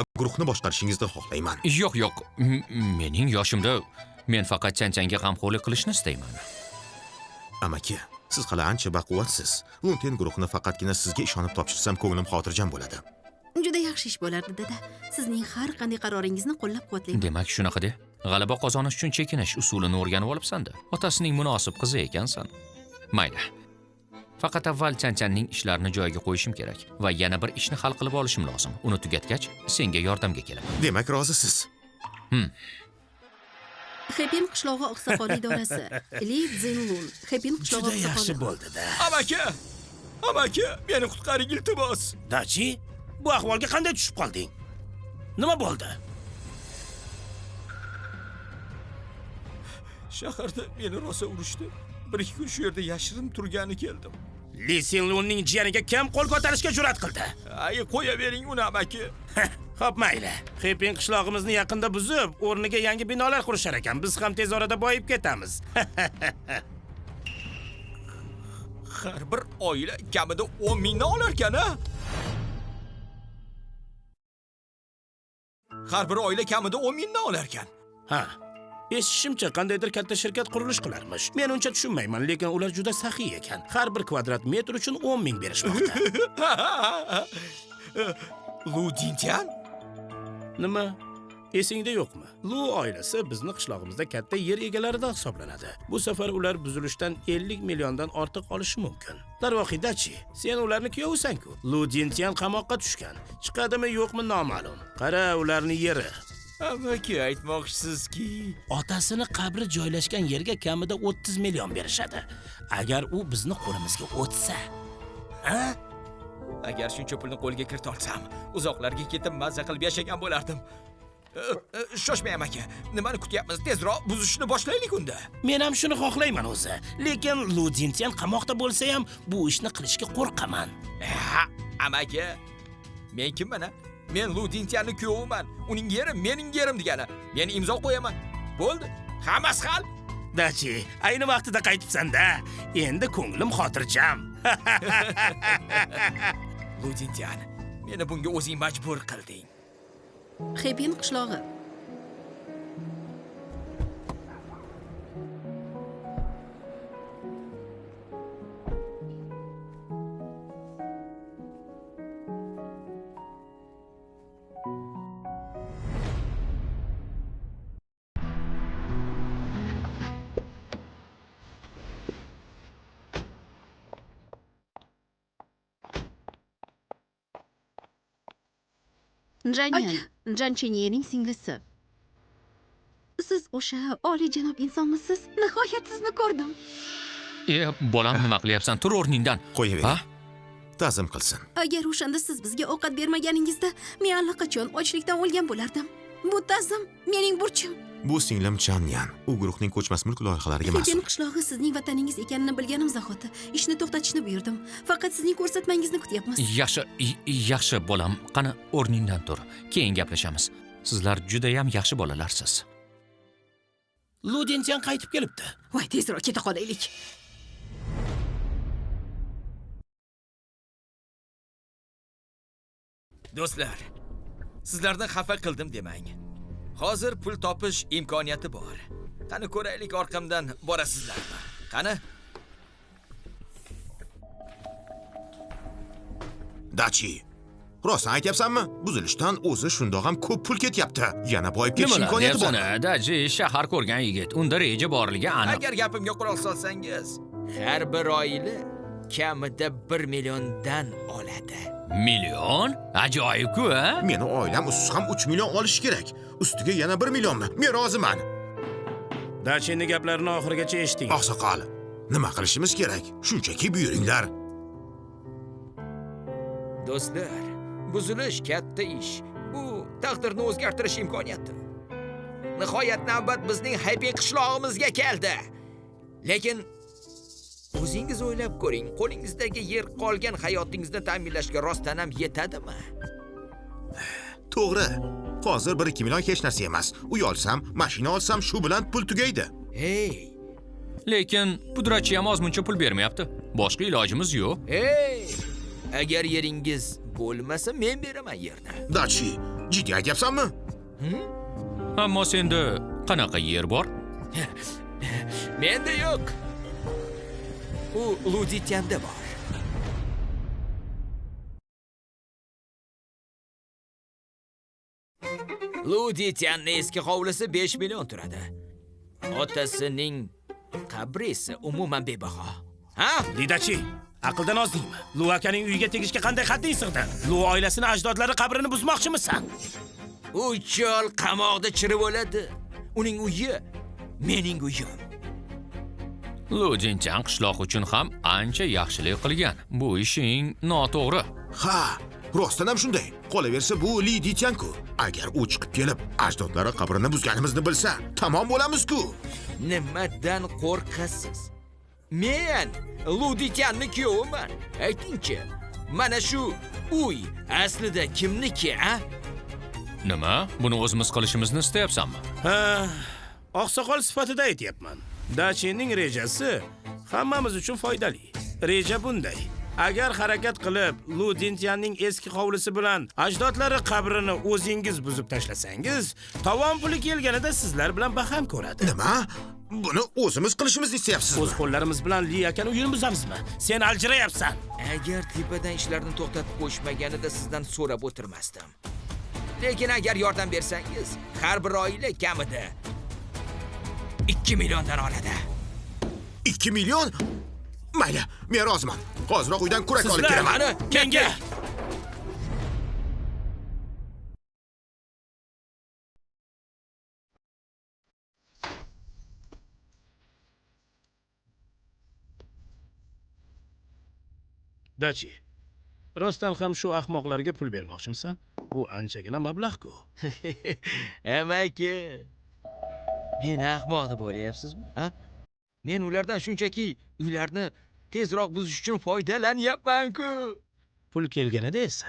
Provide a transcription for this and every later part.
guruhni boshqarishingizni xohlayman. Yo'q. Mening yoshimda men faqat Chancanga g'amxo'rlik qilishni istayman. Amaki, siz hali ancha baquvvatsiz. Lunten guruhini faqatgina sizga ishonib topshirsam ko'nglim xotirjam bo'ladi. Juda yaxshi ish bo'lardi, dada. Sizning har qanday qaroringizni qo'llab-quvvatlayman. Demak shunaqa-da. G'alaba qozonish uchun chekinish usulini o'rganib olibsan-da. Otasining munosib qizi ekansan. Mayli. Faqat avval Chanchanning ishlarini joyiga qo'yishim kerak va yana bir ishni hal qilib olishim lozim. Uni tugatgach, senga yordamga kelaman. Demak, rozisiz. Xepin qishlog'i oqsoqoli idorasi. Li Zinlun. Xepin qishlog'i Juda yaxshi oqsoqoli. bo'ldi-da. Amaki, meni qutqaring iltimos. Dachi, bu ahvolga qanday tushib qolding? Nima bo'ldi? Shaharda meni rosa urishdi. 1-2 kun shu yerda yashirin turgani keldim. Li Sinlunning jiyaniga kim qo'l ko'tarishga jur'at qildi? Ay, qo'yavering uni amaki. Xo'p, mayli. Xepin qishlog'imizni yaqinda buzib, o'rniga yangi binolar qurishar ekan. Biz ham tez orada boyib ketamiz. Har bir oila kamida 10 mingdan olar ekan-a? Har bir oila kamida 10 mingdan olar ekan. Ha. Eshitishimcha qandaydir katta shirkat qurilish qilarmish. Men uncha tushunmayman, lekin ular juda saxiy ekan. Har bir kvadrat metr uchun 10 ming berishmoqda. Lu Dintian? Nima? Esingda yo'qmi? Lu oilasi bizni qishlog'imizda katta yer egalaridan hisoblanadi. Bu safar ular buzilishdan 50 milliondan ortiq olishi mumkin. Darvoqe-dachi, sen ularni kuyovisan-ku. Lu Dintian qamoqqa tushgan. Chiqadimi yo'qmi noma'lum. Qara ularni yeri. Amaki, aytmoqchisizki, Otasini qabri joylashgan yerga kamida 30 million berishadi. Agar u bizni qo'limizga o'tsa, ha? agar shuncha pulni qo'lga kirita olsam, uzoqlarga ketib mazza qilib yashagan bo'lardim. Shoshmang amaki, nimani kutyapmiz? Tezroq buzishni boshlaylik unda. Men ham shuni xohlayman o'zi. Lekin Lu Dintian qamoqda bo'lsa ham bu ishni qilishga qo'rqaman. Amaki, men kimman? Men Lu Dintianni kuyoviman. Uning yeri mening yerim degani. Men imzo qo'yaman. Bo'ldi. Hammasi hal. Dachi, ayni vaqtida qaytibsan-da. Endi ko'nglim xotirjam. Lu Dintian, meni bunga o'zing majbur qilding. Xepin qishlog'i. Janchiniyening singlisi. Siz o'sha oliyjanob insonmisiz? Nihoyat sizni ko'rdim. Bolam, nima qilyapsan? Tur o'rningdan. Qo'yavering. Ta'zim qilsin. Agar o'shanda siz bizga ovqat bermaganingizda, men allaqachon ochlikdan o'lgan bo'lardim. Bu ta'zim mening burchim. Bu singlim Chanyan. U guruhning ko'chmas mulk loyihalariga Xepin mas'ul. qishlog'i sizning vataningiz ekanini bilganim zahoti ishni to'xtatishni buyurdim. Faqat sizning ko'rsatmangizni kutyapmiz. Yaxshi bolam. Qani o'rningdan tur. Keyin gaplashamiz. Sizlar juda ham yaxshi bolalarsiz. Lu Dintian qaytib kelibdi. Voy, tezroq keta qolaylik. Do'stlar, sizlarni xafa qildim demang. Hozir pul topish imkoniyati bor. Qani ko'raylik orqamdan borasizlarmi? Qani? Dachi, rost aytyapsanmi? Buzilishdan o'zi shundoq ham ko'p pul ketyapti. Yana boyib ketish imkoniyati bor. Daji, shahar ko'rgan yigit. Unda reja borligi aniq. Agar gapimga quloq solsangiz, har bir oila kamida 1 milliondan oladi. Million? Ajoyib-ku, a? Meni oilam usiz ham 3 million olish kerak. Ustiga yana 1 millionmi? Men roziman. Dachining gaplarini oxirigacha eshiting. Oqsoqol, nima qilishimiz kerak? Shunchaki buyuringlar. Do'stlar, buzilish katta ish. Bu taqdirni o'zgartirish imkoniyati. Nihoyat navbat bizning Xepin qishlog'imizga keldi. Lekin o'zingiz o'ylab ko'ring, qo'lingizdagi yer qolgan hayotingizni ta'minlashga rostdan ham yetadimi? To'g'ri. Hozir 1-2 million hech narsa emas. Uy olsam, mashina olsam shu bilan pul tugaydi. Hey, Lekin pudratchi ham ozmuncha pul bermayapti. Boshqa ilojimiz yo'q. hey! Agar yeringiz bo'lmasa, men beraman yerni. Dachi, Jiddiy aytyapsanmi? Ammo senda qanaqa yer bor? Menda yo'q. U Ludityanda bor. Ludityanning eski hovlisi 5 million turadi. Otasining qabri esa umuman bebaho. Ha? Lidachi, aqldan ozdingmi? Lu akaning uyiga tegishga qanday qat'iy sig'din? Lu oilasini ajdodlari qabrini buzmoqchimisan? U chol qamoqda chirib o'ladi. Uning uyi mening uyim. Lu Jinchang qishloq uchun ham ancha yaxshilik qilgan. Bu ishing noto'g'ri. Ha, rostdan ham shunday. Qolaversa bu Li Dityanku. Agar u chiqib kelib, ajdodlari qabrini buzganimizni bilsa, tamom bo'lamiz-ku. Nimadan qo'rqasiz? Men Ludityanning kuyoviman. Aytingchi, mana shu uy aslida kimniki, a? Nima? Buni o'zimiz qilishimizni istayapsanmi? Ha, oqsoqol sifatida aytyapman. Dachining rejasi hammamiz uchun foydali. Reja bunday. Agar harakat qilib Ludityanning eski hovlisi bilan ajdodlari qabrini o'zingiz buzib tashlasangiz, tovon puli kelganida sizlar bilan baham ko'radi. Nima? Buni o'zimiz qilishimizni istayapsizmi? O'z qo'llarimiz bilan Li akani uyini buzamizmi? Sen aljirayapsan. Agar tepadan ishlarni to'xtatib qo'yishmaganida sizdan so'rab o'tirmasdim. Lekin agar yordam bersangiz, har bir oila kamida 2 milliondan oladi. 2 million? Mayli, men roziman. Hoziroq uydan kurak olib Sizlar kelaman. mani menga Dachi, rostdan ham shu ahmoqlarga pul bermoqchimisan? Bu anchagina mablag'-ku. Amaki. Men ahmoq deb o'ylayapsizmi? Ha? Men ulardan shunchaki uylarni tezroq buzish uchun foydalanyapman-ku. Pul kelganida esa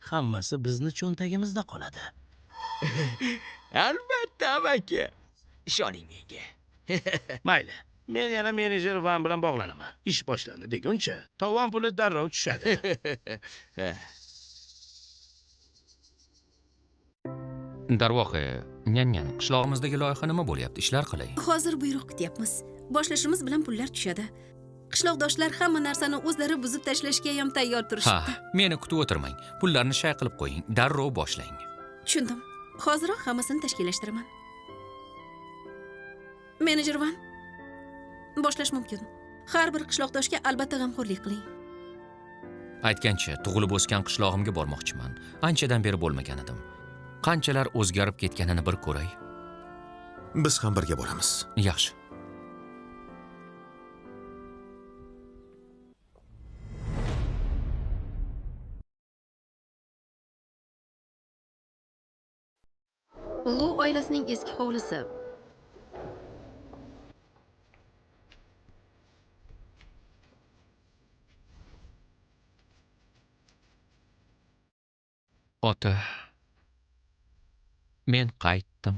hammasi bizni cho'ntagimizda qoladi. Albatta, amaki. Ishoning menga. Mayli. Men yana menejer Van bilan bog'lanaman. Ish boshlandi deguncha, tovon puli darrov tushadi. Darvoqe, nyan, qishlog'imizdagi loyiha nima bo'lyapti? Ishlar qalay? Hozir buyruq kutyapmiz. Boshlashimiz bilan pullar tushadi. Qishloqdoshlar hamma narsani o'zlari buzib tashlashga ham tayyor turishibdi. Ha, meni kutib o'tirmang. Pullarni shay qilib qo'ying. Darrov boshlang. Tushundim. Hozirroq hammasini tashkillashtiraman. Menejer Van, boshlash mumkin. Har bir qishloqdoshga albatta g'amxo'rlik qiling. Aytgancha, tug'ilib o'sgan qishlog'imga bormoqchiman. Anchadan beri bo'lmagan edim. Qanchalar o'zgarib ketganini bir ko'ray. Biz ham birga boramiz. Yaxshi. Lu oilasining eski hovlisi. Ota, men qaytdim.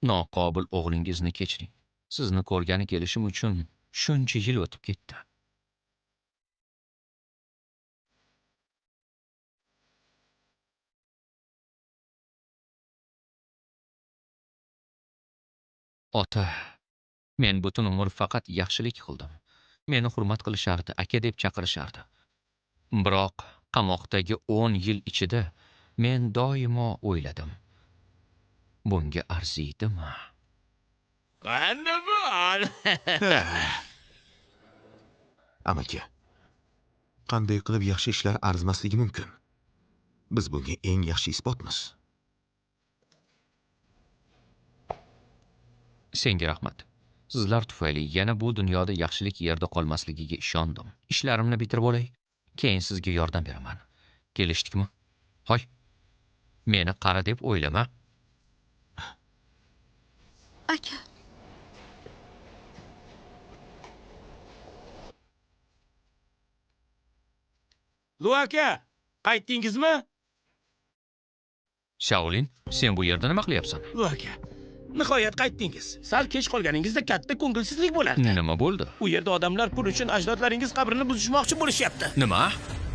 Noqobil o'g'lingizni kechiring. Sizni ko'rgani kelishim uchun shuncha yil o'tib ketdi. Ota, men butun umr faqat yaxshilik qildim. Meni hurmat qilishardi, aka deb chaqirishardi. Biroq qamoqdagi 10 yil ichida men doimo o'yladim. Bunga arziydimi? Qanday bor? Amaki, qanday qilib yaxshi ishlar arzimasligi mumkin? Biz bunga eng yaxshi isbotmiz. Senga rahmat. Sizlar tufayli yana bu dunyoda yaxshilik yerda qolmasligiga ishondim. Ishlarimni bitirib olay, keyin sizga yordam beraman. Kelishdikmi? Hoy. Meni qara deb o'ylama. Aka, Lu aka, qaytdingizmi? Shaolin, sen bu yerda nima qilyapsan? Lu aka, nihoyat qaytdingiz. Sal kech qolganingizda katta ko'ngilsizlik bo'lardi. Nima bo'ldi? U yerda odamlar pul uchun ajdodlaringiz qabrini buzishmoqchi bo'lishyapti. Nima?